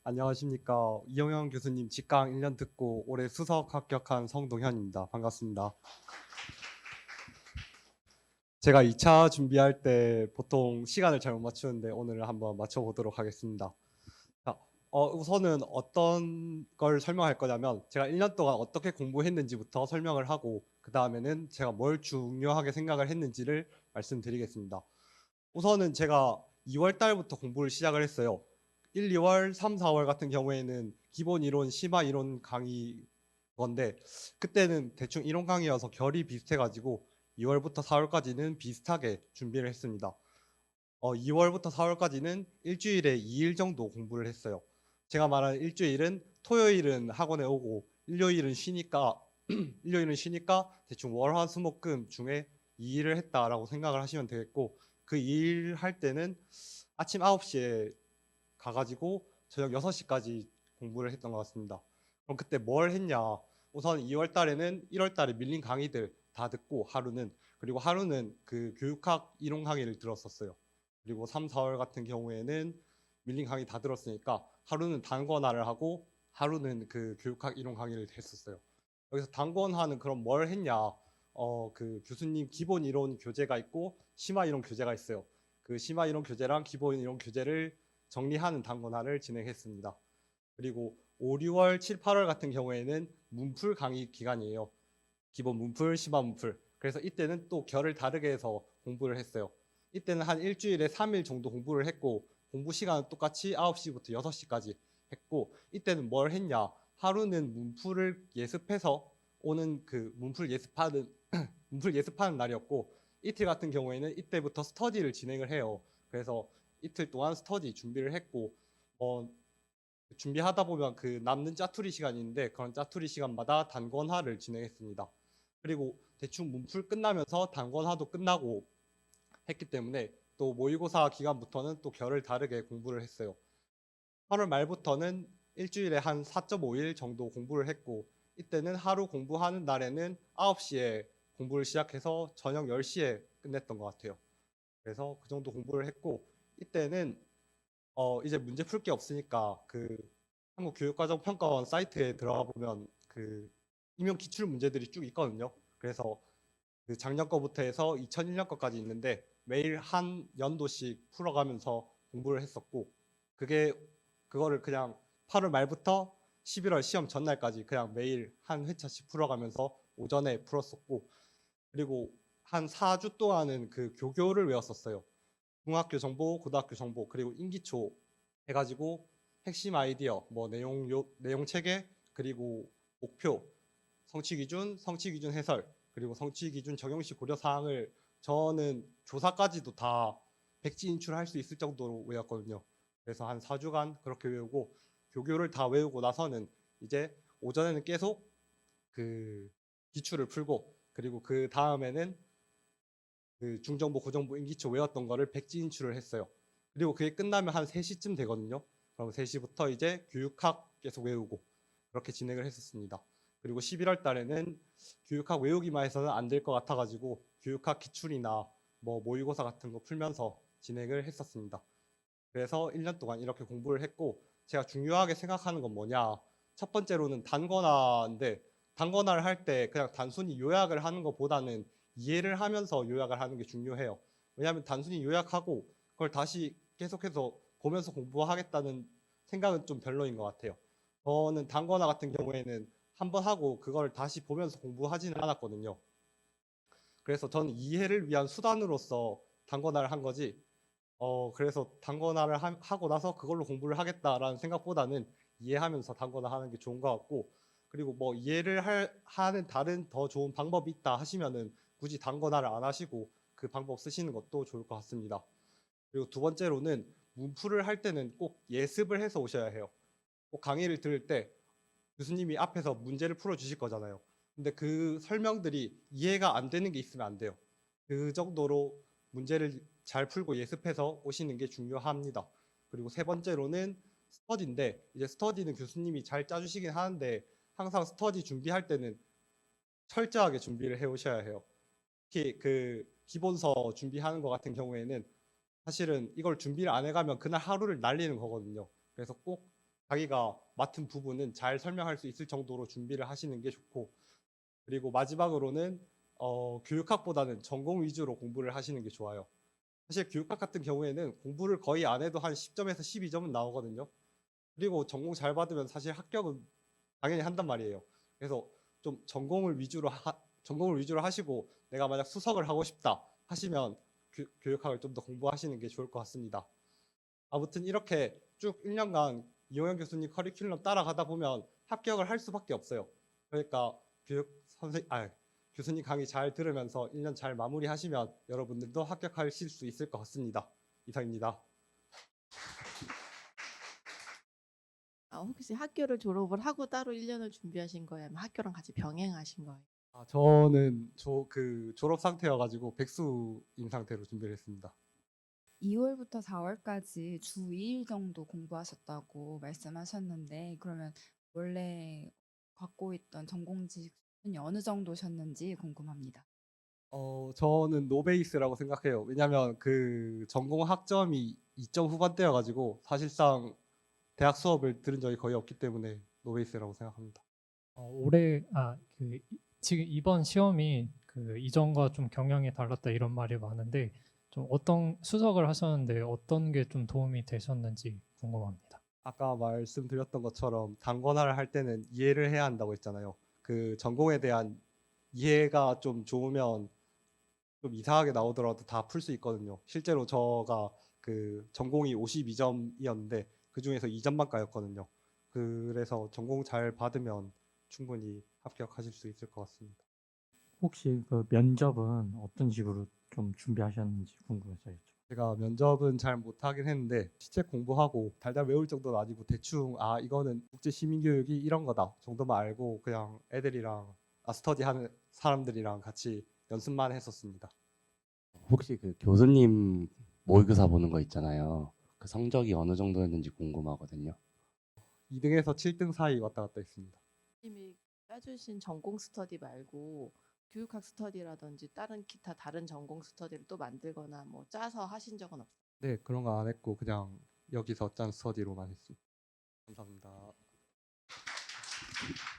안녕하십니까. 이영현 교수님 직강 1년 듣고 올해 수석 합격한 성동현입니다. 반갑습니다. 제가 2차 준비할 때 보통 시간을 잘 못 맞추는데 오늘 한번 맞춰보도록 하겠습니다. 자, 우선은 어떤 걸 설명할 거냐면 제가 1년 동안 어떻게 공부했는지부터 설명을 하고 그 다음에는 제가 뭘 중요하게 생각을 했는지를 말씀드리겠습니다. 우선은 제가 2월 달부터 공부를 시작을 했어요. 1, 2월, 3, 4월 같은 경우에는 기본 이론, 심화 이론 강의 건데 그때는 대충 이론 강의여서 결이 비슷해가지고 2월부터 4월까지는 비슷하게 준비를 했습니다. 2월부터 4월까지는 일주일에 2일 정도 공부를 했어요. 제가 말하는 일주일은 토요일은 학원에 오고 일요일은 쉬니까 일요일은 쉬니까 대충 월, 화, 수, 목, 금 중에 2일을 했다라고 생각을 하시면 되겠고 그 2일 할 때는 아침 9시에 가가지고 저녁 6시까지 공부를 했던 것 같습니다. 그럼 그때 뭘 했냐? 우선 2월 달에는 1월 달에 밀린 강의들 다 듣고 하루는 그리고 하루는 그 교육학 이론 강의를 들었었어요. 그리고 3, 4월 같은 경우에는 밀린 강의 다 들었으니까 하루는 단권화를 하고 하루는 그 교육학 이론 강의를 했었어요. 여기서 단권화는 그럼 뭘 했냐? 그 교수님 기본 이론 교재가 있고 심화 이론 교재가 있어요. 그 심화 이론 교재랑 기본 이론 교재를 정리하는 단권화를 진행했습니다. 그리고 5, 6월, 7, 8월 같은 경우에는 문풀 강의 기간이에요. 기본 문풀, 심화 문풀. 그래서 이때는 또 결을 다르게 해서 공부를 했어요. 이때는 한 일주일에 3일 정도 공부를 했고 공부 시간은 똑같이 9시부터 6시까지 했고 이때는 뭘 했냐? 하루는 문풀을 예습해서 오는 그 문풀 예습하는 문풀 예습하는 날이었고 이틀 같은 경우에는 이때부터 스터디를 진행을 해요. 그래서 이틀 동안 스터디 준비를 했고 준비하다 보면 그 남는 짜투리 시간이 있는데 그런 짜투리 시간마다 단권화를 진행했습니다. 그리고 대충 문풀 끝나면서 단권화도 끝나고 했기 때문에 또 모의고사 기간부터는 또 결을 다르게 공부를 했어요. 8월 말부터는 일주일에 한 4.5일 정도 공부를 했고 이때는 하루 공부하는 날에는 9시에 공부를 시작해서 저녁 10시에 끝냈던 것 같아요. 그래서 그 정도 공부를 했고 이때는 이제 문제 풀 게 없으니까 그 한국교육과정평가원 사이트에 들어가 보면 그 임용 기출 문제들이 쭉 있거든요. 그래서 그 작년 거부터 해서 2001년 거까지 있는데 매일 한 연도씩 풀어가면서 공부를 했었고 그게 그거를 그냥 8월 말부터 11월 시험 전날까지 그냥 매일 한 회차씩 풀어가면서 오전에 풀었었고 그리고 한 4주 동안은 그 교교를 외웠었어요. 중학교 정보, 고등학교 정보, 그리고 인기초 해가지고 핵심 아이디어, 뭐 내용 체계, 그리고 목표, 성취 기준, 성취 기준 해설, 그리고 성취 기준 적용시 고려 사항을 저는 조사까지도 다 백지 인출할 수 있을 정도로 외웠거든요. 그래서 한 4주간 그렇게 외우고 교교를 다 외우고 나서는 이제 오전에는 계속 그 기출을 풀고 그리고 그 다음에는 그 중정보, 고정보, 인기초 외웠던 거를 백지 인출을 했어요. 그리고 그게 끝나면 한 3시쯤 되거든요. 그럼 3시부터 이제 교육학 계속 외우고 그렇게 진행을 했었습니다. 그리고 11월 달에는 교육학 외우기만 해서는 안 될 것 같아가지고 교육학 기출이나 뭐 모의고사 같은 거 풀면서 진행을 했었습니다. 그래서 1년 동안 이렇게 공부를 했고 제가 중요하게 생각하는 건 뭐냐. 첫 번째로는 단권화인데 단권화를 할 때 그냥 단순히 요약을 하는 것보다는 이해를 하면서 요약을 하는 게 중요해요. 왜냐하면 단순히 요약하고 그걸 다시 계속해서 보면서 공부하겠다는 생각은 좀 별로인 것 같아요. 저는 단권화 같은 경우에는 한 번 하고 그걸 다시 보면서 공부하지는 않았거든요. 그래서 저는 이해를 위한 수단으로서 단권화를 한 거지 그래서 단권화를 하고 나서 그걸로 공부를 하겠다라는 생각보다는 이해하면서 단권화 하는 게 좋은 것 같고 그리고 뭐 이해를 하는 다른 더 좋은 방법이 있다 하시면은 굳이 단권화를 안 하시고 그 방법 쓰시는 것도 좋을 것 같습니다. 그리고 두 번째로는 문풀을 할 때는 꼭 예습을 해서 오셔야 해요. 꼭 강의를 들을 때 교수님이 앞에서 문제를 풀어 주실 거잖아요. 근데 그 설명들이 이해가 안 되는 게 있으면 안 돼요. 그 정도로 문제를 잘 풀고 예습해서 오시는 게 중요합니다. 그리고 세 번째로는 스터디인데 이제 스터디는 교수님이 잘 짜주시긴 하는데 항상 스터디 준비할 때는 철저하게 준비를 해 오셔야 해요. 특히 그 기본서 준비하는 것 같은 경우에는 사실은 이걸 준비를 안 해가면 그날 하루를 날리는 거거든요. 그래서 꼭 자기가 맡은 부분은 잘 설명할 수 있을 정도로 준비를 하시는 게 좋고, 그리고 마지막으로는 교육학보다는 전공 위주로 공부를 하시는 게 좋아요. 사실 교육학 같은 경우에는 공부를 거의 안 해도 한 10점에서 12점은 나오거든요. 그리고 전공 잘 받으면 사실 합격은 당연히 한단 말이에요. 그래서 좀 전공을 위주로 하시고, 내가 만약 수석을 하고 싶다 하시면 교육학을 좀 더 공부하시는 게 좋을 것 같습니다. 아무튼 이렇게 쭉 1년간 이용현 교수님 커리큘럼 따라가다 보면 합격을 할 수밖에 없어요. 그러니까 교수님 강의 잘 들으면서 1년 잘 마무리하시면 여러분들도 합격하실 수 있을 것 같습니다. 이상입니다. 혹시 학교를 졸업을 하고 따로 1년을 준비하신 거예요? 아니면 학교랑 같이 병행하신 거예요? 저는 졸업 상태여가지고 백수인 상태로 준비를 했습니다. 2월부터 4월까지 주 2일 정도 공부하셨다고 말씀하셨는데 그러면 원래 갖고 있던 전공 지식이 어느 정도셨는지 궁금합니다. 저는 노베이스라고 생각해요. 왜냐하면 그 전공 학점이 2점 후반대여가지고 사실상 대학 수업을 들은 적이 거의 없기 때문에 노베이스라고 생각합니다. 올해 지금 이번 시험이 그 이전과 좀 경향이 달랐다 이런 말이 많은데 좀 어떤 수석을 하셨는데 어떤 게 좀 도움이 되셨는지 궁금합니다. 아까 말씀드렸던 것처럼 단권화를 할 때는 이해를 해야 한다고 했잖아요. 그 전공에 대한 이해가 좀 좋으면 좀 이상하게 나오더라도 다 풀 수 있거든요. 실제로 저가 그 전공이 52점이었는데 그 중에서 2점만 까였거든요. 그래서 전공 잘 받으면 충분히 합격하실 수 있을 것 같습니다. 혹시 그 면접은 어떤 식으로 좀 준비하셨는지 궁금해서 여쭤. 제가 면접은 잘 못하긴 했는데 시책 공부하고 달달 외울 정도는 아니고 대충 이거는 국제 시민교육이 이런 거다 정도만 알고 그냥 애들이랑 스터디하는 사람들이랑 같이 연습만 했었습니다. 혹시 그 교수님 모의고사 보는 거 있잖아요. 그 성적이 어느 정도였는지 궁금하거든요. 2등에서 7등 사이 왔다 갔다 했습니다. 님이 짜주신 전공 스터디 말고 교육학 스터디라든지 다른 기타 다른 전공 스터디를 또 만들거나 뭐 짜서 하신 적은 없어요? 네, 그런 거 안 했고 그냥 여기서 짠 스터디로만 했습니다. 감사합니다.